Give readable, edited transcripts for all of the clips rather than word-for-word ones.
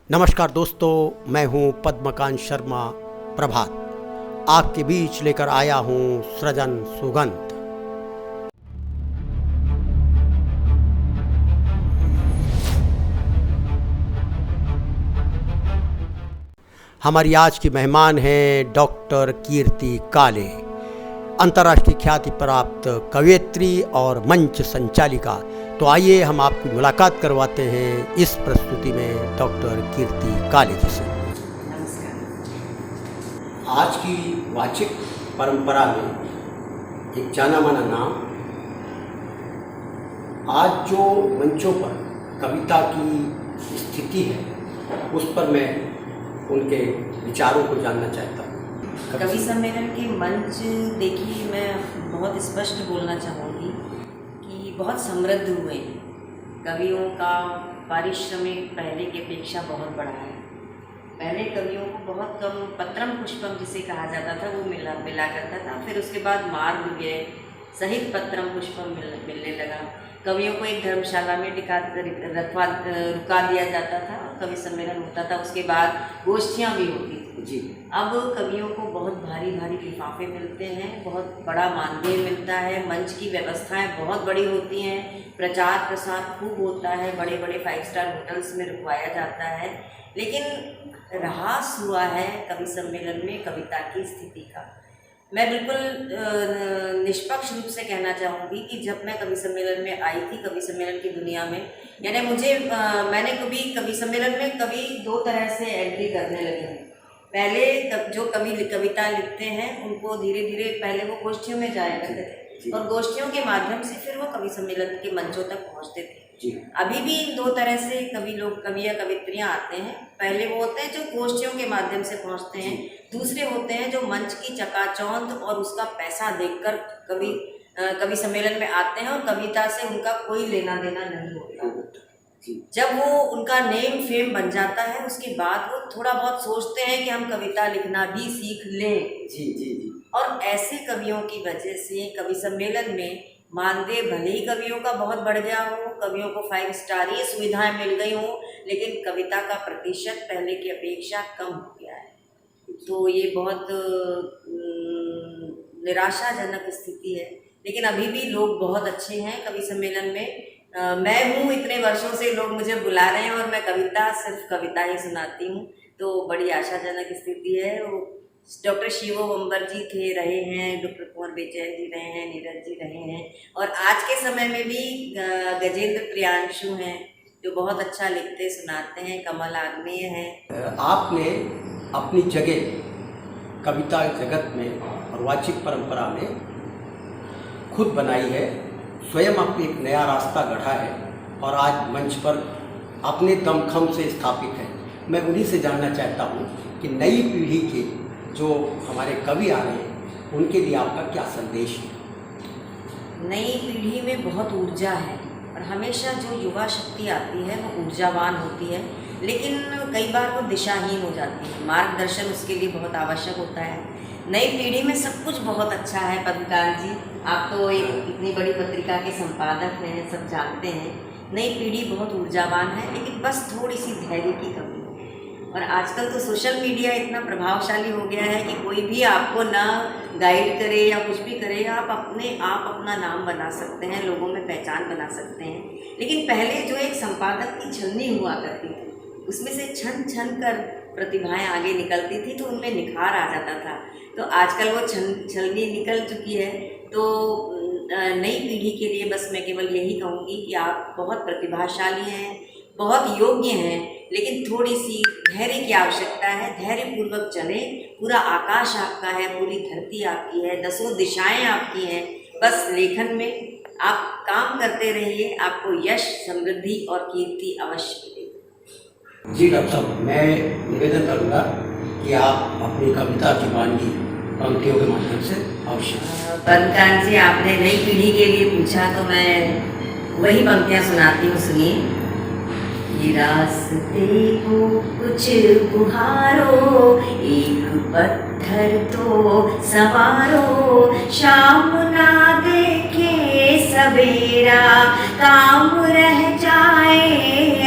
नमस्कार दोस्तों, मैं हूं पद्मकांत शर्मा प्रभात। आपके बीच लेकर आया हूं सृजन सुगंध। हमारी आज की मेहमान हैं डॉक्टर कीर्ति काले, अंतर्राष्ट्रीय ख्याति प्राप्त कवयित्री और मंच संचालिका। तो आइए हम आपकी मुलाकात करवाते हैं इस प्रस्तुति में डॉक्टर कीर्ति काले जी से। आज की वाचिक परंपरा में एक जाना माना नाम, आज जो मंचों पर कविता की स्थिति है उस पर मैं उनके विचारों को जानना चाहता हूँ। कवि सम्मेलन के मंच देखिए, मैं बहुत स्पष्ट बोलना चाहूँगी कि बहुत समृद्ध हुए हैं। कवियों का पारिश्रमिक पहले की अपेक्षा बहुत बढ़ा है। पहले कवियों को बहुत कम पत्रम पुष्पम जिसे कहा जाता था वो मिला करता था, फिर उसके बाद मार्ग व्यय सहित पत्रम पुष्पम मिलने लगा। कवियों को एक धर्मशाला में रुका दिया जाता था, कवि सम्मेलन होता था, उसके बाद गोष्ठियाँ भी होती थी जी। अब कवियों को बहुत भारी भारी लिफाफे मिलते हैं, बहुत बड़ा मानदेय मिलता है, मंच की व्यवस्थाएं बहुत बड़ी होती हैं, प्रचार प्रसार खूब होता है, बड़े बड़े 5 स्टार होटल्स में रुकवाया जाता है। लेकिन ह्रास हुआ है कवि सम्मेलन में कविता की स्थिति का। मैं बिल्कुल निष्पक्ष रूप से कहना चाहूँगी कि जब मैं कवि सम्मेलन में आई थी, कवि सम्मेलन की दुनिया में, यानी मैंने कभी कवि सम्मेलन में कवि 2 तरह से एंट्री करने लगे हैं। पहले जो कवि कविता लिखते हैं उनको धीरे धीरे पहले वो गोष्ठियों में जाया करते थे और गोष्ठियों के माध्यम से फिर वो कवि सम्मेलन के मंचों तक पहुँचते थे। अभी भी 2 तरह से कवि या कवित्रियाँ आते हैं। पहले वो होते हैं जो गोष्ठियों के माध्यम से पहुंचते हैं, दूसरे होते हैं जो मंच की चकाचौंध और उसका पैसा देखकर कवि सम्मेलन में आते हैं और कविता से उनका कोई लेना देना नहीं होता। जब वो उनका नेम फेम बन जाता है उसके बाद वो थोड़ा बहुत सोचते हैं कि हम कविता लिखना भी सीख लें। जी। और ऐसे कवियों की वजह से कवि सम्मेलन में मानदेय भले ही कवियों का बहुत बढ़ गया हो, कवियों को 5 स्टार ही सुविधाएं मिल गई हो, लेकिन कविता का प्रतिशत पहले की अपेक्षा कम हो गया है। तो ये बहुत निराशाजनक स्थिति है। लेकिन अभी भी लोग बहुत अच्छे हैं कवि सम्मेलन में। मैं हूँ, इतने वर्षों से लोग मुझे बुला रहे हैं और मैं सिर्फ कविता ही सुनाती हूँ, तो बड़ी आशाजनक स्थिति है। वो डॉक्टर शिवो बम्बर जी रहे हैं, डॉक्टर कुंवर बेचैन जी रहे हैं, नीरज जी रहे हैं, और आज के समय में भी गजेंद्र प्रियांशु हैं जो बहुत अच्छा लिखते सुनाते हैं, कमल आग्नेय हैं। आपने अपनी जगह कविता जगत में और वाचिक परंपरा में खुद बनाई है, स्वयं आपने एक नया रास्ता गढ़ा है और आज मंच पर अपने दमखम से स्थापित है। मैं उन्हीं से जानना चाहता हूँ कि नई पीढ़ी के जो हमारे कवि आ रहे हैं उनके लिए आपका क्या संदेश है? नई पीढ़ी में बहुत ऊर्जा है और हमेशा जो युवा शक्ति आती है वो ऊर्जावान होती है, लेकिन कई बार वो दिशाहीन हो जाती है। मार्गदर्शन उसके लिए बहुत आवश्यक होता है। नई पीढ़ी में सब कुछ बहुत अच्छा है। पद्मकांत जी, आप तो एक इतनी बड़ी पत्रिका के संपादक हैं, सब जानते हैं। नई पीढ़ी बहुत ऊर्जावान है, लेकिन बस थोड़ी सी धैर्य की कमी। और आजकल तो सोशल मीडिया इतना प्रभावशाली हो गया है कि कोई भी आपको ना गाइड करे या कुछ भी करे, आप अपना नाम बना सकते हैं, लोगों में पहचान बना सकते हैं। लेकिन पहले जो एक संपादक की छलनी हुआ करती थी, उसमें से छन कर प्रतिभाएं आगे निकलती थी, तो उनमें निखार आ जाता था। तो आजकल वो छलनी निकल चुकी है। तो नई पीढ़ी के लिए बस मैं केवल यही कहूँगी कि आप बहुत प्रतिभाशाली हैं, बहुत योग्य हैं, लेकिन थोड़ी सी धैर्य की आवश्यकता है। धैर्यपूर्वक चलें। पूरा आकाश आपका है, पूरी धरती आपकी है, 10 दिशाएं आपकी हैं। बस लेखन में आप काम करते रहिए, आपको यश, समृद्धि और कीर्ति अवश्य मिलेगी। जी डॉक्टर साहब, मैं निवेदन करूँगा कि आप अपनी कविता की वानगी पंक्तियों के माध्यम से अवश्य। पद्मकांत जी, आपने नई पीढ़ी के लिए पूछा तो मैं वही पंक्तियाँ सुनाती हूँ, सुनिए। ये रास्ते को कुछ बुहारो, एक पत्थर तो संवारो, शाम ना देखे सवेरा, काम रह जाए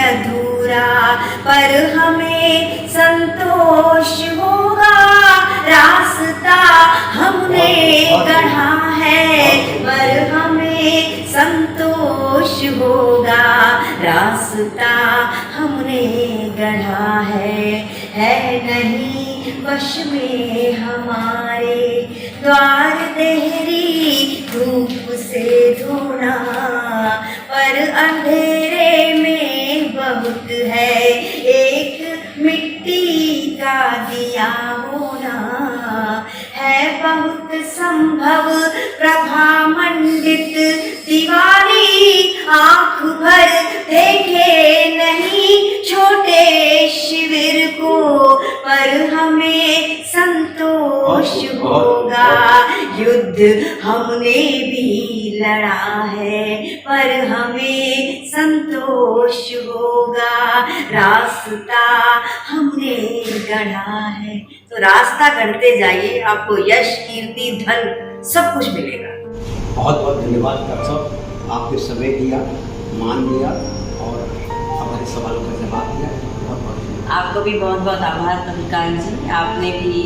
अधूरा। बुरा, पर हमें संतोष होगा, रास्ता हमने गढ़ा है, पर हमें संतोष होगा, रास्ता हमने गढ़ा है नहीं वश में हमारे, द्वार देहरी धूप से धोना, पर अंधेरे में बहुत है एक मिट्टी का दिया होना, है बहुत संभव प्रभा मंडित दिवाली, आंख भर देखे नहीं छोटे शिविर को, पर हमें संतोष होगा, युद्ध हमने भी लड़ा है, पर हमें संतोष होगा, रास्ता हमने गढ़ा है। तो रास्ता गढ़ते जाइए, आपको यश कीर्ति धन सब कुछ मिलेगा। बहुत बहुत धन्यवाद डॉक्टर साहब, आपने समय दिया, मान दिया और हमारे सवालों का जवाब दिया। बहुत बहुत धन्यवाद। आपको भी बहुत बहुत आभार कविकांत जी, आपने भी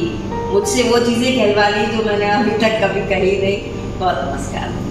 मुझसे वो चीज़ें कहलवा ली जो मैंने अभी तक कभी कही नहीं। बहुत नमस्कार।